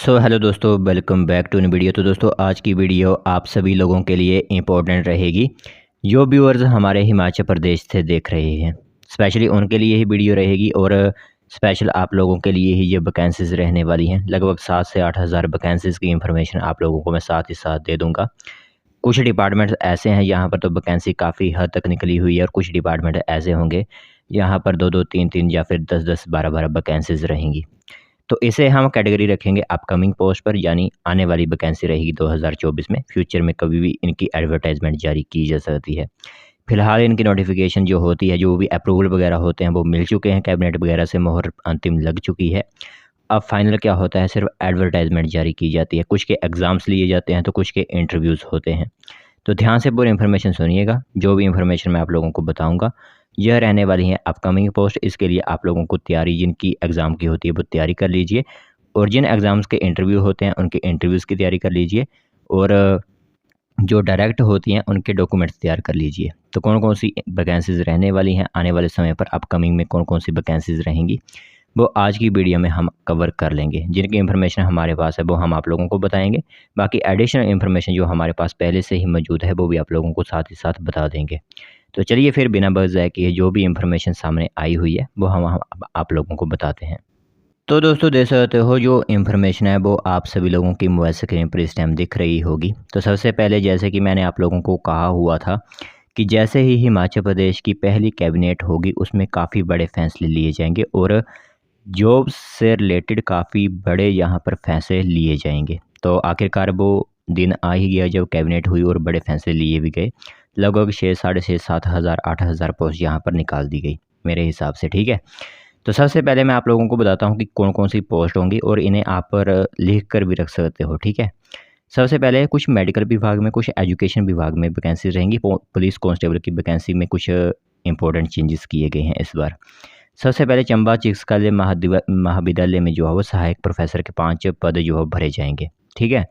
Hello दोस्तों, welcome back to new video. तो दोस्तों, आज की वीडियो आप सभी लोगों के लिए इम्पोर्टेंट रहेगी जो व्यूअर्स हमारे हिमाचल प्रदेश से देख रहे हैं। स्पेशली उनके लिए ही वीडियो रहेगी और स्पेशल आप लोगों के लिए ही ये वैकेंसीज़ रहने वाली हैं। लगभग 7 से 8 हज़ार वैकेंसीज़ की इंफॉर्मेशन आप लोगों को मैं साथ ही साथ दे दूँगा। कुछ डिपार्टमेंट्स ऐसे हैं यहाँ पर तो वैकेंसी काफ़ी हद तक निकली हुई है और कुछ डिपार्टमेंट ऐसे होंगे यहाँ पर 2-2, 3-3 या फिर 10-10, 12-12 वैकेंसीज़ रहेंगी। तो इसे हम कैटेगरी रखेंगे अपकमिंग पोस्ट पर, यानी आने वाली वैकेंसी रहेगी 2024 में। फ्यूचर में कभी भी इनकी एडवर्टाइजमेंट जारी की जा सकती है। फिलहाल इनकी नोटिफिकेशन जो होती है, जो भी अप्रूवल वगैरह होते हैं वो मिल चुके हैं, कैबिनेट वगैरह से मोहर अंतिम लग चुकी है। अब फाइनल क्या होता है, सिर्फ एडवर्टाइजमेंट जारी की जाती है। कुछ के एग्ज़ाम्स लिए जाते हैं तो कुछ के इंटरव्यूज़ होते हैं। तो ध्यान से पूरी इन्फॉर्मेशन सुनिएगा। जो भी इन्फॉर्मेशन मैं आप लोगों को बताऊंगा यह रहने वाली है अपकमिंग पोस्ट। इसके लिए आप लोगों को तैयारी जिनकी एग्ज़ाम की होती है वो तैयारी कर लीजिए, और जिन एग्ज़ाम्स के इंटरव्यू होते हैं उनके इंटरव्यूज़ की तैयारी कर लीजिए, और जो डायरेक्ट होती हैं उनके डॉक्यूमेंट्स तैयार कर लीजिए। तो कौन कौन सी वैकेंसीज़ रहने वाली हैं आने वाले समय पर, अपकमिंग में कौन कौन सी वैकेंसीज़ रहेंगी, वो आज की वीडियो में हम कवर कर लेंगे। जिनकी इन्फॉर्मेशन हमारे पास है वो हम आप लोगों को बताएंगे। बाकी एडिशनल इन्फॉर्मेशन जो हमारे पास पहले से ही मौजूद है वो भी आप लोगों को साथ ही साथ बता देंगे। तो चलिए फिर बिना बस ज़ाय किए जो भी इन्फॉर्मेशन सामने आई हुई है वो हम आप लोगों को बताते हैं। तो दोस्तों, देख सकते हो जो इन्फॉर्मेशन है वो आप सभी लोगों की मोबाइल स्क्रीन पर इस टाइम दिख रही होगी। तो सबसे पहले, जैसे कि मैंने आप लोगों को कहा हुआ था कि जैसे ही हिमाचल प्रदेश की पहली कैबिनेट होगी उसमें काफ़ी बड़े फैसले लिए जाएंगे और जॉब से रिलेटेड काफ़ी बड़े यहाँ पर फैसले लिए जाएंगे। तो आखिरकार वो दिन आ ही गया जब कैबिनेट हुई और बड़े फैसले लिए भी गए। लगभग 6, साढ़े 6, 7 हज़ार, 8 हज़ार पोस्ट यहाँ पर निकाल दी गई मेरे हिसाब से। ठीक है, तो सबसे पहले मैं आप लोगों को बताता हूँ कि कौन कौन सी पोस्ट होंगी और इन्हें आप पर लिख कर भी रख सकते हो। ठीक है, सबसे पहले कुछ मेडिकल विभाग में, कुछ एजुकेशन विभाग में वैकेंसी रहेंगी। पुलिस कांस्टेबल की वैकेंसी में कुछ इंपॉर्टेंट चेंजेस किए गए हैं इस बार। सबसे पहले चंबा चिकित्सालय महाविद्यालय में जो है वो सहायक प्रोफेसर के 5 पद जो है भरे जाएंगे। ठीक है,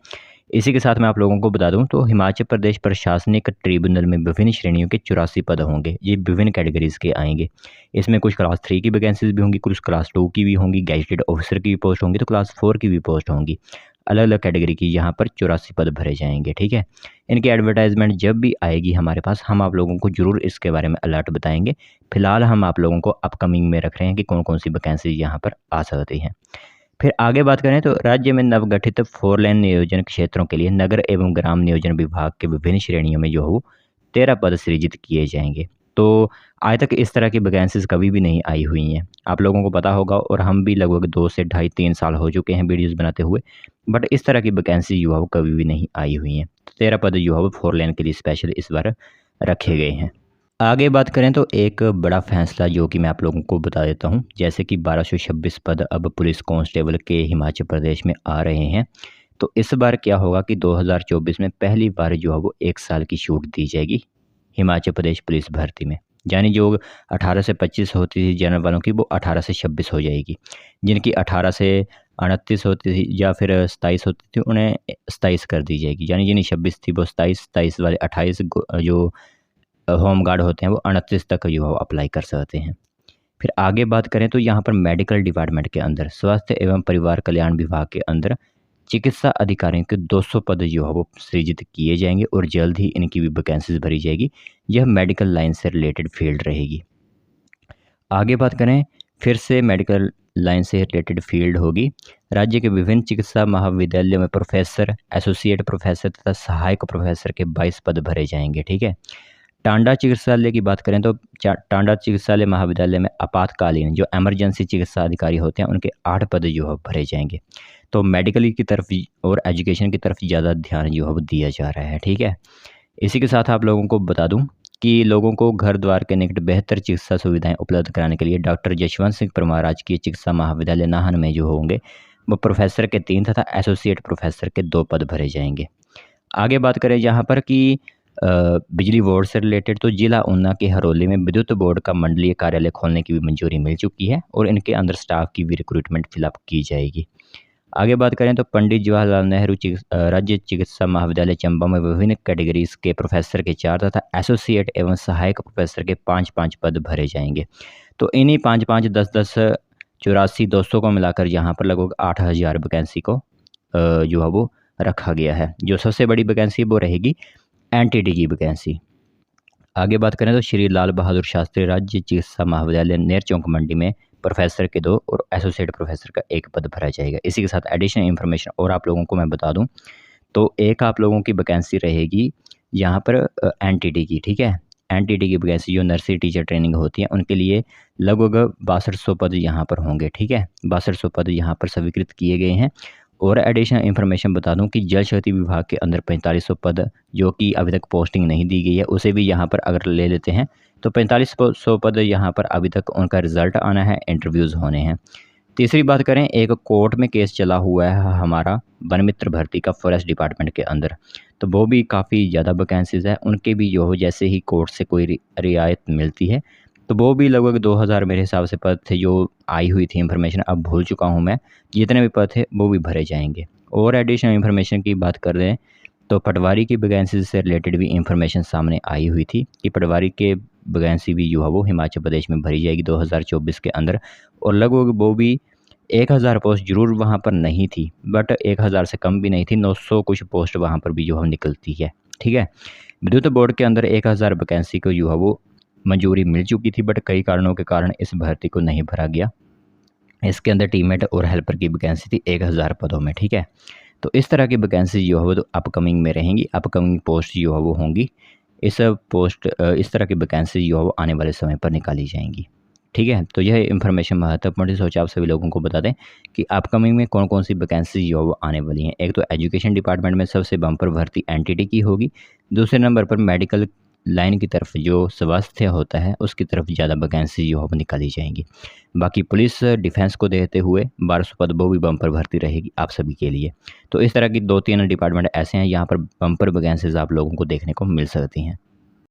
इसी के साथ मैं आप लोगों को बता दूं तो हिमाचल प्रदेश प्रशासनिक ट्रिब्यूनल में विभिन्न श्रेणियों के 84 पद होंगे। ये विभिन्न कैटेगरीज के आएंगे। इसमें कुछ क्लास 3 की वैकेंसीज भी होंगी, कुछ क्लास 2 की भी होंगी, गैजेटेड ऑफिसर की भी पोस्ट होंगी, तो क्लास 4 की भी पोस्ट होंगी। अलग अलग कैटेगरी की यहाँ पर 84 पद भरे जाएंगे। ठीक है, इनकी एडवर्टाइजमेंट जब भी आएगी हमारे पास हम आप लोगों को ज़रूर इसके बारे में अलर्ट बताएंगे। फिलहाल हम आप लोगों को अपकमिंग में रख रहे हैं कि कौन कौन सी वैकेंसी यहाँ पर आ सकती हैं। फिर आगे बात करें तो राज्य में नवगठित 4 लेन नियोजन क्षेत्रों के लिए नगर एवं ग्राम नियोजन विभाग के विभिन्न श्रेणियों में जो हो 13 पद सृजित किए जाएंगे। तो आज तक इस तरह की वैकेंसीज कभी भी नहीं आई हुई हैं, आप लोगों को पता होगा, और हम भी लगभग 2 से ढाई 3 साल हो चुके हैं वीडियोस बनाते हुए, बट इस तरह की वैकेंसी जो है वो कभी भी नहीं आई हुई हैं। तो 13 पद जो है वो 4 लेन के लिए स्पेशल इस बार रखे गए हैं। आगे बात करें तो एक बड़ा फैसला जो कि मैं आप लोगों को बता देता हूं, जैसे कि 1226 पद अब पुलिस कांस्टेबल के हिमाचल प्रदेश में आ रहे हैं। तो इस बार क्या होगा कि 2024 में पहली बार जो है वो 1 साल की छूट दी जाएगी हिमाचल प्रदेश पुलिस भर्ती में। यानी जो 18 से 25 होती थी जनरल वालों की, वो 18 से 26 हो जाएगी। जिनकी 18 से 29 होती थी या फिर 27 होती थी उन्हें 27 कर दी जाएगी। यानी जिन्हें 26 थी वो 27, 27 वाले 28, जो होम गार्ड होते हैं वो 29 तक जो है अप्लाई कर सकते हैं। फिर आगे बात करें तो यहाँ पर मेडिकल डिपार्टमेंट के अंदर, स्वास्थ्य एवं परिवार कल्याण विभाग के अंदर चिकित्सा अधिकारियों के 200 पद जो है वो सृजित किए जाएंगे और जल्द ही इनकी भी वैकेंसीज भरी जाएगी। यह मेडिकल लाइन से रिलेटेड फील्ड रहेगी। आगे बात करें, फिर से मेडिकल लाइन से रिलेटेड फील्ड होगी। राज्य के विभिन्न चिकित्सा महाविद्यालयों में प्रोफेसर, एसोसिएट प्रोफेसर तथा सहायक प्रोफेसर के 22 पद भरे जाएंगे। ठीक है, टांडा चिकित्सालय की बात करें तो टांडा चिकित्सालय महाविद्यालय में आपातकालीन जो इमरजेंसी चिकित्सा अधिकारी होते हैं उनके 8 पद जो है भरे जाएंगे। तो मेडिकल की तरफ और एजुकेशन की तरफ ज़्यादा ध्यान जो है वो दिया जा रहा है। ठीक है, इसी के साथ आप लोगों को बता दूं कि लोगों को घर द्वार के निकट बेहतर चिकित्सा सुविधाएं उपलब्ध कराने के लिए डॉक्टर जशवंत सिंह परमार राजकीय चिकित्सा महाविद्यालय नाहन में जो होंगे वो प्रोफेसर के 3 तथा एसोसिएट प्रोफेसर के 2 पद भरे जाएंगे। आगे बात करें यहाँ पर कि बिजली बोर्ड से रिलेटेड, तो जिला ऊना के हरोली में विद्युत बोर्ड का मंडलीय कार्यालय खोलने की भी मंजूरी मिल चुकी है और इनके अंदर स्टाफ की भी रिक्रूटमेंट फिलअप की जाएगी। आगे बात करें तो पंडित जवाहरलाल नेहरू राज्य चिकित्सा महाविद्यालय चंबा में विभिन्न कैटेगरीज के प्रोफेसर के 4 तथा एसोसिएट एवं सहायक प्रोफेसर के 5-5 पद भरे जाएंगे। तो इन्हीं 5-5, 10-10, 84, 200 को मिलाकर यहाँ पर लगभग 8 हज़ार वैकेंसी को जो है वो रखा गया है। जो सबसे बड़ी वैकेंसी वो रहेगी एनटीटी की वैकेंसी। आगे बात करें तो श्री लाल बहादुर शास्त्री राज्य चिकित्सा महाविद्यालय नेरचौक मंडी में प्रोफेसर के 2 और एसोसिएट प्रोफेसर का 1 पद भरा जाएगा। इसी के साथ एडिशनल इन्फॉर्मेशन और आप लोगों को मैं बता दूं तो एक आप लोगों की वैकेंसी रहेगी यहाँ पर एनटीटी की, ठीक है। एनटीटी की वैकेंसी जो नर्सरी टीचर ट्रेनिंग होती है उनके लिए लगभग 6200 पद यहाँ पर होंगे, ठीक है। 6200 पद यहाँ पर स्वीकृत किए गए हैं। और एडिशनल इन्फॉर्मेशन बता दूं कि जल शक्ति विभाग के अंदर 4500 पद जो कि अभी तक पोस्टिंग नहीं दी गई है, उसे भी यहाँ पर अगर ले लेते हैं तो 4500 पद यहाँ पर अभी तक उनका रिजल्ट आना है, इंटरव्यूज़ होने हैं। तीसरी बात करें, एक कोर्ट में केस चला हुआ है हमारा वन मित्र भर्ती का फॉरेस्ट डिपार्टमेंट के अंदर, तो वो भी काफ़ी ज़्यादा वैकेंसीज़ है। उनके भी जो हो जैसे ही कोर्ट से कोई रियायत मिलती है तो वो भी लगभग 2000 मेरे हिसाब से पद थे जो आई हुई थी इन्फॉर्मेशन, अब भूल चुका हूँ मैं। जितने भी पद थे वो भी भरे जाएंगे। और एडिशनल इन्फॉर्मेशन की बात कर रहे हैं तो पटवारी की वैकेंसी से रिलेटेड भी इंफॉर्मेशन सामने आई हुई थी कि पटवारी के वैकेंसी भी जो है वो हिमाचल प्रदेश में भरी जाएगी 2024 के अंदर। और लगभग वो भी 1000 पोस्ट जरूर वहाँ पर नहीं थी, बट 1000 से कम भी नहीं थी, 900 कुछ पोस्ट वहाँ पर भी जो है निकलती है, ठीक है। विद्युत बोर्ड के अंदर 1000 वैकेंसी को जो है वो मंजूरी मिल चुकी थी, बट कई कारणों के कारण इस भर्ती को नहीं भरा गया। इसके अंदर टीमेट और हेल्पर की वैकेंसी थी 1000 पदों में, ठीक है। तो इस तरह की वैकेंसी जो है वो तो अपकमिंग में रहेंगी, अपकमिंग पोस्ट जो है वो होंगी। इस तरह की वैकेंसी जो है वो आने वाले समय पर निकाली जाएंगी, ठीक है। तो यह इन्फॉर्मेशन महत्वपूर्ण है, सोचा आप सभी लोगों को बता दें कि अपकमिंग में कौन कौन सी वैकेंसी जो है वो आने वाली हैं। एक तो एजुकेशन डिपार्टमेंट में सबसे बम्पर भर्ती एनटीटी की होगी। दूसरे नंबर पर मेडिकल लाइन की तरफ जो स्वास्थ्य होता है उसकी तरफ ज़्यादा वैकेंसी जो है वो निकाली जाएंगी। बाकी पुलिस डिफेंस को देखते हुए 1200 पद वो भी बम्पर भर्ती रहेगी आप सभी के लिए। तो इस तरह की 2-3 डिपार्टमेंट ऐसे हैं यहाँ पर बम्पर वैकेंसीज आप लोगों को देखने को मिल सकती हैं।